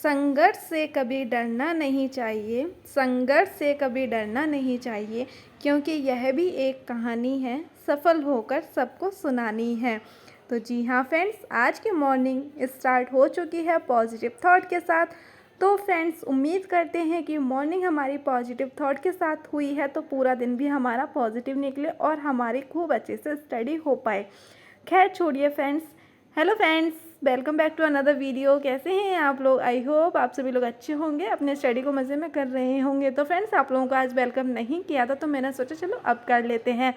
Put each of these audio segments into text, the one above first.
संघर्ष से कभी डरना नहीं चाहिए, संघर्ष से कभी डरना नहीं चाहिए, क्योंकि यह भी एक कहानी है, सफल होकर सबको सुनानी है। तो जी हाँ फ्रेंड्स, आज की मॉर्निंग स्टार्ट हो चुकी है पॉजिटिव थॉट के साथ। तो फ्रेंड्स, उम्मीद करते हैं कि मॉर्निंग हमारी पॉजिटिव थॉट के साथ हुई है, तो पूरा दिन भी हमारा पॉजिटिव निकले और हमारी खूब अच्छे से स्टडी हो पाए। खैर छोड़िए friends, hello friends, welcome back to another video. कैसे हैं आप लोग? आई होप आप सभी लोग अच्छे होंगे, अपने स्टडी को मज़े में कर रहे होंगे। तो फ्रेंड्स, आप लोगों को आज वेलकम नहीं किया था, तो मैंने सोचा चलो अब कर लेते हैं।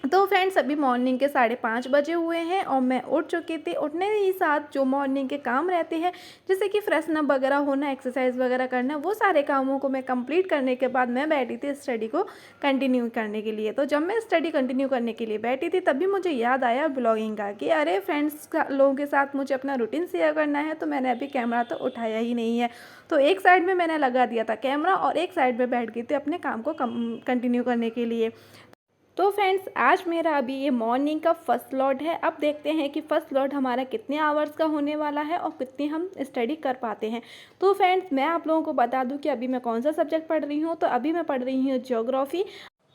तो फ्रेंड्स, अभी मॉर्निंग के 5:30 बजे हुए हैं और मैं उठ चुकी थी। उठने ही साथ जो मॉर्निंग के काम रहते हैं, जैसे कि फ्रेशन अप वगैरह होना, एक्सरसाइज वगैरह करना, वो सारे कामों को मैं कंप्लीट करने के बाद मैं बैठी थी स्टडी को कंटिन्यू करने के लिए। तो जब मैं स्टडी कंटिन्यू करने के लिए बैठी थी, तभी मुझे याद आया ब्लॉगिंग का कि अरे फ्रेंड्स लोगों के साथ मुझे अपना रूटीन शेयर करना है। तो मैंने अभी कैमरा तो उठाया ही नहीं है, तो एक साइड में मैंने लगा दिया था कैमरा और एक साइड में बैठ गई थी अपने काम को कंटिन्यू करने के लिए। तो फ्रेंड्स, आज मेरा अभी ये मॉर्निंग का फर्स्ट लॉट है। अब देखते हैं कि फर्स्ट लॉट हमारा कितने आवर्स का होने वाला है और कितनी हम स्टडी कर पाते हैं। तो फ्रेंड्स, मैं आप लोगों को बता दूं कि अभी मैं कौन सा सब्जेक्ट पढ़ रही हूँ। तो अभी मैं पढ़ रही हूँ ज्योग्राफी।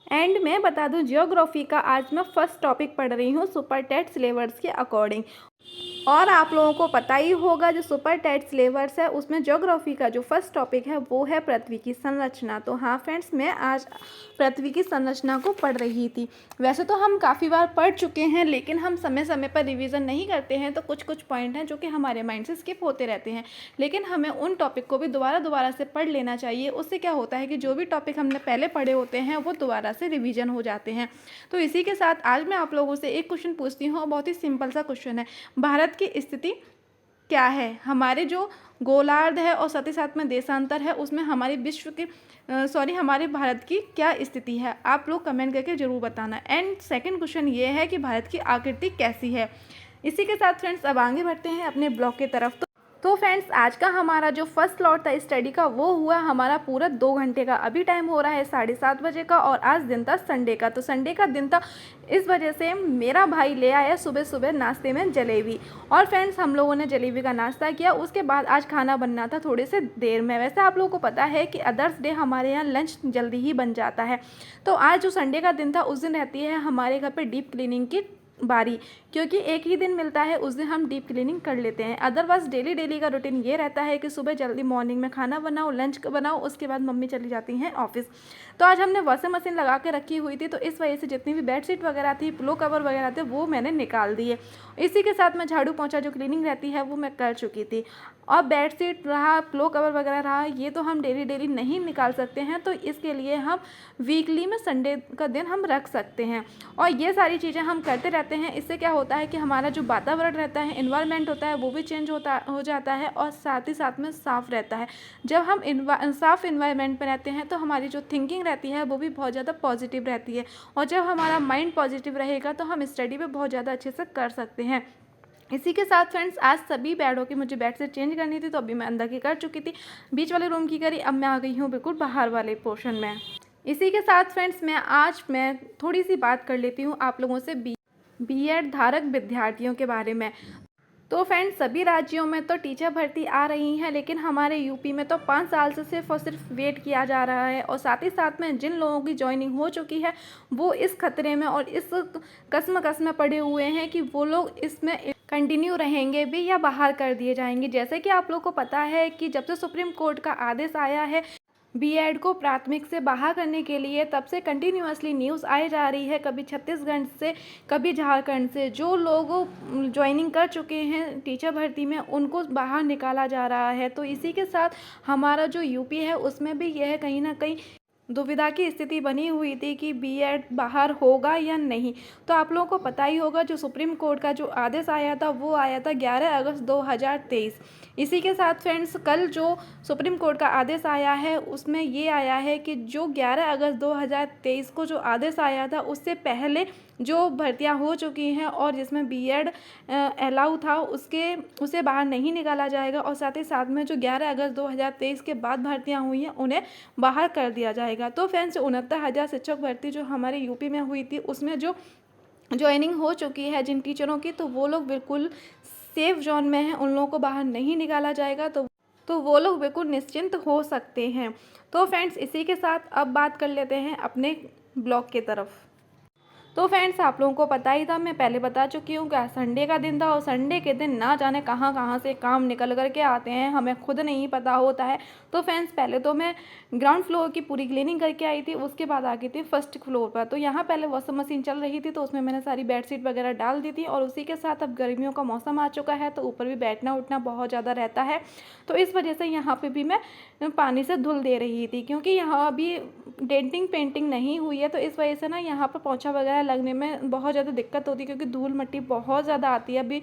एंड मैं बता दूं, ज्योग्राफी का आज मैं फर्स्ट टॉपिक पढ़ रही हूँ सुपर टेट सिलेबस के अकॉर्डिंग। और आप लोगों को पता ही होगा, जो सुपर टेट सिलेबस है उसमें ज्योग्राफी का जो फर्स्ट टॉपिक है वो है पृथ्वी की संरचना। तो हाँ फ्रेंड्स, मैं आज पृथ्वी की संरचना को पढ़ रही थी। वैसे तो हम काफ़ी बार पढ़ चुके हैं, लेकिन हम समय समय पर रिवीजन नहीं करते हैं, तो कुछ कुछ पॉइंट हैं जो कि हमारे माइंड से स्किप होते रहते हैं। लेकिन हमें उन टॉपिक को भी दोबारा से पढ़ लेना चाहिए। उससे क्या होता है कि जो भी टॉपिक हमने पहले पढ़े होते हैं वो दोबारा से रिवीजन हो जाते हैं। तो इसी के साथ आज मैं आप लोगों से एक क्वेश्चन पूछती हूँ, बहुत ही सिंपल सा क्वेश्चन है। भारत की स्थिति क्या है? हमारे जो गोलार्ध है और साथ ही साथ में देशांतर है, उसमें हमारी हमारे भारत की क्या स्थिति है? आप लोग कमेंट करके जरूर बताना। एंड सेकंड क्वेश्चन ये है कि भारत की आकृति कैसी है? इसी के साथ फ्रेंड्स, अब आगे बढ़ते हैं अपने ब्लॉग की तरफ। तो फ्रेंड्स, आज का हमारा जो फर्स्ट लॉट था स्टडी का, वो हुआ हमारा पूरा 2 घंटे का। अभी टाइम हो रहा है 7:30 बजे का और आज दिन था संडे का। तो संडे का दिन था, इस वजह से मेरा भाई ले आया सुबह सुबह नाश्ते में जलेबी। और फ्रेंड्स, हम लोगों ने जलेबी का नाश्ता किया। उसके बाद आज खाना बनना था थोड़े से देर में। वैसे आप लोगों को पता है कि अदर्स डे हमारे यहाँ लंच जल्दी ही बन जाता है। तो आज जो संडे का दिन था, उस दिन रहती है हमारे घर पर डीप क्लीनिंग की बारी, क्योंकि एक ही दिन मिलता है, उस दिन हम डीप क्लीनिंग कर लेते हैं। अदरवाइज डेली का रूटीन ये रहता है कि सुबह जल्दी मॉर्निंग में खाना बनाओ, लंच बनाओ, उसके बाद मम्मी चली जाती हैं ऑफिस। तो आज हमने वॉशिंग मशीन लगा के रखी हुई थी, तो इस वजह से जितनी भी बेडशीट वगैरह थी, पिलो कवर वगैरह थे, वो मैंने निकाल दिए। इसी के साथ में झाड़ू पोंछा जो क्लीनिंग रहती है वो मैं कर चुकी थी। और बेडशीट रहा, पिलो कवर वगैरह रहा, ये तो हम डेली नहीं निकाल सकते हैं, तो इसके लिए हम वीकली में संडे का दिन हम रख सकते हैं। और ये सारी चीज़ें हम करते रहते हैं। इससे क्या होता है कि हमारा जो वातावरण रहता है, इन्वायरमेंट होता है, वो भी चेंज हो जाता है और साथ ही साथ में साफ़ रहता है। जब हम साफ़ इन्वायरमेंट में रहते हैं, तो हमारी जो थिंकिंग रहती है वो भी बहुत ज़्यादा पॉजिटिव रहती है। और जब हमारा माइंड पॉजिटिव रहेगा, तो हम स्टडी भी बहुत ज़्यादा अच्छे से कर सकते हैं। इसी के साथ फ्रेंड्स, आज सभी बेडों की मुझे बेड शीट चेंज करनी थी, तो अभी मैं अंदर की कर चुकी थी, बीच वाले रूम की करी, अब मैं आ गई हूँ बिल्कुल बाहर वाले पोर्शन में। इसी के साथ फ्रेंड्स, मैं थोड़ी सी बात कर लेती हूँ आप लोगों से बीएड धारक विद्यार्थियों के बारे में। तो फ्रेंड्स, सभी राज्यों में तो टीचर भर्ती आ रही हैं, लेकिन हमारे यूपी में तो 5 साल से सिर्फ और सिर्फ वेट किया जा रहा है। और साथ ही साथ में जिन लोगों की ज्वाइनिंग हो चुकी है, वो इस खतरे में और इस कसम में पड़े हुए हैं कि वो लोग इसमें कंटिन्यू रहेंगे भी या बाहर कर दिए जाएंगे। जैसे कि आप लोग को पता है कि जब से सुप्रीम कोर्ट का आदेश आया है बीएड को प्राथमिक से बाहर करने के लिए, तब से कंटिन्यूअसली न्यूज़ आई जा रही है, कभी छत्तीसगढ़ से, कभी झारखंड से। जो लोग ज्वाइनिंग कर चुके हैं टीचर भर्ती में, उनको बाहर निकाला जा रहा है। तो इसी के साथ हमारा जो यूपी है, उसमें भी यह कहीं ना कहीं दुविधा की स्थिति बनी हुई थी कि बीएड बाहर होगा या नहीं। तो आप लोगों को पता ही होगा, जो सुप्रीम कोर्ट का जो आदेश आया था, वो आया था 11 अगस्त 2023। इसी के साथ फ्रेंड्स, कल जो सुप्रीम कोर्ट का आदेश आया है, उसमें ये आया है कि जो 11 अगस्त 2023 को जो आदेश आया था, उससे पहले जो भर्तियां हो चुकी हैं और जिसमें बीएड अलाउ था, उसे बाहर नहीं निकाला जाएगा। और साथ ही साथ में जो 11 अगस्त 2023 के बाद भर्तियां हुई हैं, उन्हें बाहर कर दिया जाएगा। तो फ्रेंड्स, 69,000 शिक्षक भर्ती जो हमारे यूपी में हुई थी, उसमें जो ज्वाइनिंग हो चुकी है जिन टीचरों की, तो वो लोग बिल्कुल सेफ जोन में हैं, उन लोगों को बाहर नहीं निकाला जाएगा। तो तो वो लोग बिल्कुल निश्चिंत हो सकते हैं। तो फ्रेंड्स, इसी के साथ अब बात कर लेते हैं अपने ब्लॉग की तरफ। तो फ्रेंड्स, आप लोगों को पता ही था, मैं पहले बता चुकी हूँ कि संडे का दिन था और संडे के दिन ना जाने कहाँ कहाँ से काम निकल कर के आते हैं, हमें खुद नहीं पता होता है। तो फ्रेंड्स, पहले तो मैं ग्राउंड फ्लोर की पूरी क्लीनिंग करके आई थी, उसके बाद आ गई थी फर्स्ट फ्लोर पर। तो यहाँ पहले वॉशिंग मशीन चल रही थी, तो उसमें मैंने सारी बेडशीट वगैरह डाल दी थी। और उसी के साथ अब गर्मियों का मौसम आ चुका है, तो ऊपर भी बैठना उठना बहुत ज़्यादा रहता है। तो इस वजह से यहाँ पर भी मैं पानी से धुल दे रही थी, क्योंकि यहाँ अभी डेंटिंग पेंटिंग नहीं हुई है। तो इस वजह से ना यहाँ पर पोंछा वगैरह लगने में बहुत ज़्यादा दिक्कत होती है, क्योंकि धूल मिट्टी बहुत ज़्यादा आती है। अभी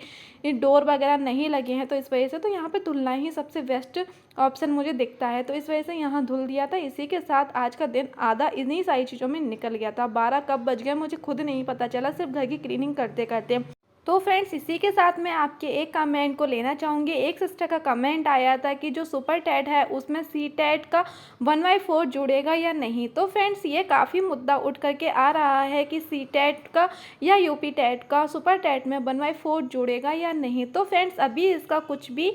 ये डोर वगैरह नहीं लगे हैं, तो इस वजह से तो यहाँ पे धुलना ही सबसे बेस्ट ऑप्शन मुझे दिखता है। तो इस वजह से यहाँ धुल दिया था। इसी के साथ आज का दिन आधा इन्हीं सारी चीज़ों में निकल गया था। 12 कब बज गए मुझे खुद नहीं पता चला, सिर्फ घर की क्लीनिंग करते करते। तो फ्रेंड्स, इसी के साथ मैं आपके एक कमेंट को लेना चाहूँगी। एक सिस्टर का कमेंट आया था कि जो सुपर टैट है उसमें सी टैट का 1/4 जुड़ेगा या नहीं। तो फ्रेंड्स, ये काफ़ी मुद्दा उठ करके आ रहा है कि सी टैट का या यूपी टैट का सुपर टैट में 1/4 जुड़ेगा या नहीं। तो फ्रेंड्स, अभी इसका कुछ भी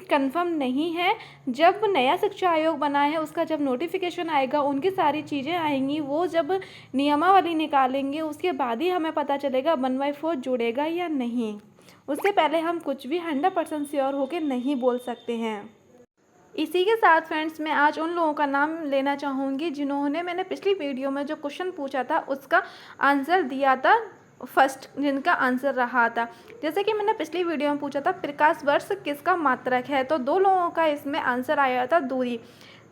कंफर्म नहीं है। जब नया शिक्षा आयोग बना है, उसका जब नोटिफिकेशन आएगा, उनकी सारी चीज़ें आएंगी, वो जब नियमावली निकालेंगे, उसके बाद ही हमें पता चलेगा 1/4 जुड़ेगा या नहीं। उससे पहले हम कुछ भी 100% श्योर होकर नहीं बोल सकते हैं। इसी के साथ फ्रेंड्स, मैं आज उन लोगों का नाम लेना चाहूँगी जिन्होंने मैंने पिछली वीडियो में जो क्वेश्चन पूछा था उसका आंसर दिया था, फर्स्ट जिनका आंसर रहा था। जैसे कि मैंने पिछली वीडियो में पूछा था प्रकाश वर्ष किसका मात्रक है, तो 2 लोगों का इसमें आंसर आया था दूरी।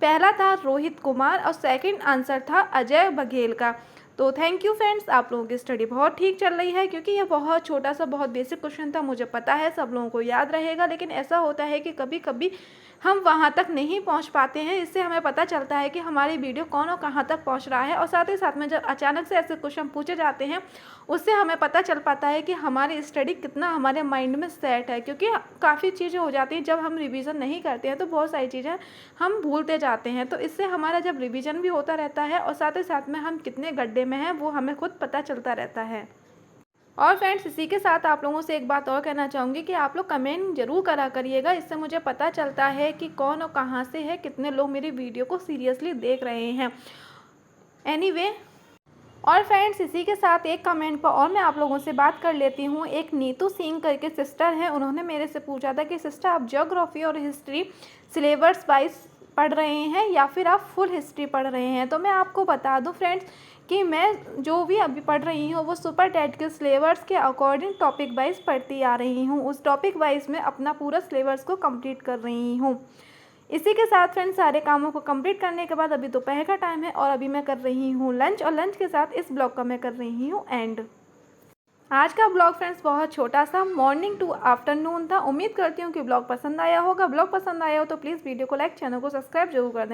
पहला था रोहित कुमार और सेकंड आंसर था अजय बघेल का। तो थैंक यू फ्रेंड्स, आप लोगों की स्टडी बहुत ठीक चल रही है, क्योंकि ये बहुत छोटा सा बहुत बेसिक क्वेश्चन था। मुझे पता है सब लोगों को याद रहेगा, लेकिन ऐसा होता है कि कभी कभी हम वहाँ तक नहीं पहुँच पाते हैं। इससे हमें पता चलता है कि हमारी वीडियो कौन और कहाँ तक पहुँच रहा है। और साथ ही साथ में जब अचानक से ऐसे क्वेश्चन पूछे जाते हैं, उससे हमें पता चल पाता है कि हमारी स्टडी कितना हमारे माइंड में सेट है। क्योंकि काफ़ी चीज़ें हो जाती हैं, जब हम रिवीजन नहीं करते हैं तो बहुत सारी चीज़ें हम भूलते जाते हैं। तो इससे हमारा जब रिवीजन भी होता रहता है और साथ ही साथ में हम कितने गड्ढे में हैं वो हमें खुद पता चलता रहता है। और फ्रेंड्स, इसी के साथ आप लोगों से एक बात और कहना चाहूँगी कि आप लोग कमेंट जरूर करा करिएगा। इससे मुझे पता चलता है कि कौन और कहाँ से है, कितने लोग मेरी वीडियो को सीरियसली देख रहे हैं। एनीवे, और फ्रेंड्स, इसी के साथ एक कमेंट पर और मैं आप लोगों से बात कर लेती हूँ। एक नीतू सिंह करके सिस्टर हैं, उन्होंने मेरे से पूछा था कि सिस्टर आप ज्योग्राफी और हिस्ट्री सिलेबस वाइज पढ़ रहे हैं या फिर आप फुल हिस्ट्री पढ़ रहे हैं। तो मैं आपको बता दूं फ्रेंड्स कि मैं जो भी अभी पढ़ रही हूँ वो सुपर टैट के सिलेबस के अकॉर्डिंग टॉपिक वाइज पढ़ती आ रही हूँ। उस टॉपिक वाइज में अपना पूरा सिलेबस को कंप्लीट कर रही हूँ। इसी के साथ फ्रेंड्स, सारे कामों को कंप्लीट करने के बाद अभी दोपहर का टाइम है और अभी मैं कर रही हूँ लंच, और लंच के साथ इस ब्लॉग का मैं कर रही हूँ एंड। आज का ब्लॉग फ्रेंड्स बहुत छोटा सा मॉर्निंग टू आफ्टरनून था। उम्मीद करती हूँ कि ब्लॉग पसंद आया होगा। ब्लॉग पसंद आया हो तो प्लीज़ वीडियो को लाइक, चैनल को सब्सक्राइब जरूर कर दें।